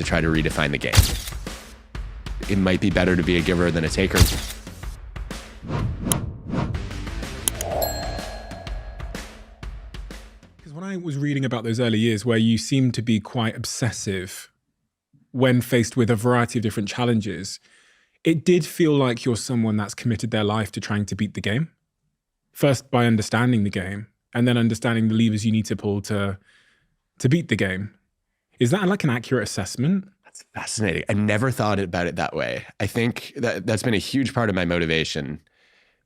to try to redefine the game. It might be better to be a giver than a taker. Because when I was reading about those early years where you seemed to be quite obsessive when faced with a variety of different challenges, it did feel like you're someone that's committed their life to trying to beat the game. First by understanding the game, and then understanding the levers you need to pull to beat the game. Is that like an accurate assessment? That's fascinating. I never thought about it that way. I think that's been a huge part of my motivation.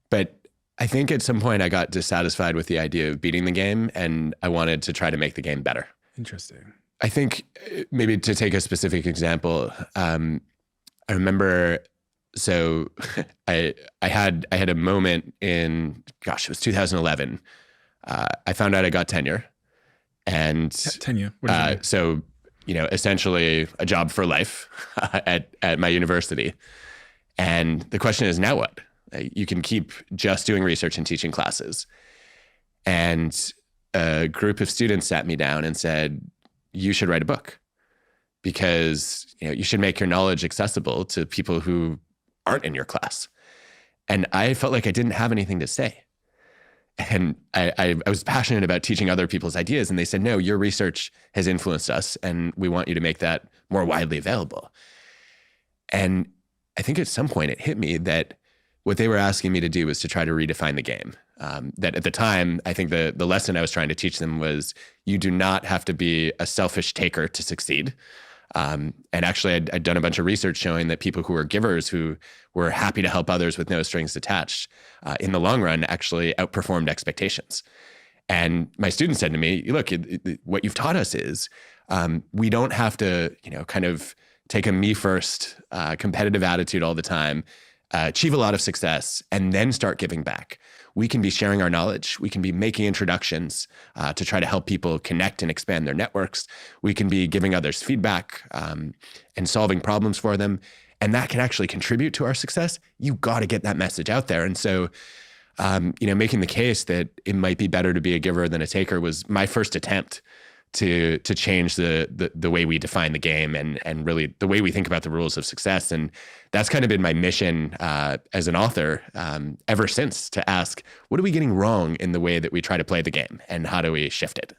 But I think at some point I got dissatisfied with the idea of beating the game, and I wanted to try to make the game better. Interesting. I think maybe to take a specific example, I remember, so I had a moment in, it was 2011. I found out I got tenure. And tenure. What does that mean? So, essentially a job for life at my university. And the question is, now what? You can keep just doing research and teaching classes. And a group of students sat me down and said, you should write a book, because you should make your knowledge accessible to people who aren't in your class. And I felt like I didn't have anything to say. And I was passionate about teaching other people's ideas. And they said, no, your research has influenced us, and we want you to make that more widely available. And I think at some point it hit me that what they were asking me to do was to try to redefine the game. That at the time, I think the lesson I was trying to teach them was, you do not have to be a selfish taker to succeed. And actually, I'd done a bunch of research showing that people who were givers, who were happy to help others with no strings attached, in the long run actually outperformed expectations. And my students said to me, look, what you've taught us is we don't have to, kind of take a me first competitive attitude all the time, achieve a lot of success, and then start giving back. We can be sharing our knowledge. We can be making introductions to try to help people connect and expand their networks. We can be giving others feedback and solving problems for them. And that can actually contribute to our success. You got to get that message out there. And so, making the case that it might be better to be a giver than a taker was my first attempt to change the way we define the game and really the way we think about the rules of success. And that's kind of been my mission as an author ever since, to ask, what are we getting wrong in the way that we try to play the game, and how do we shift it?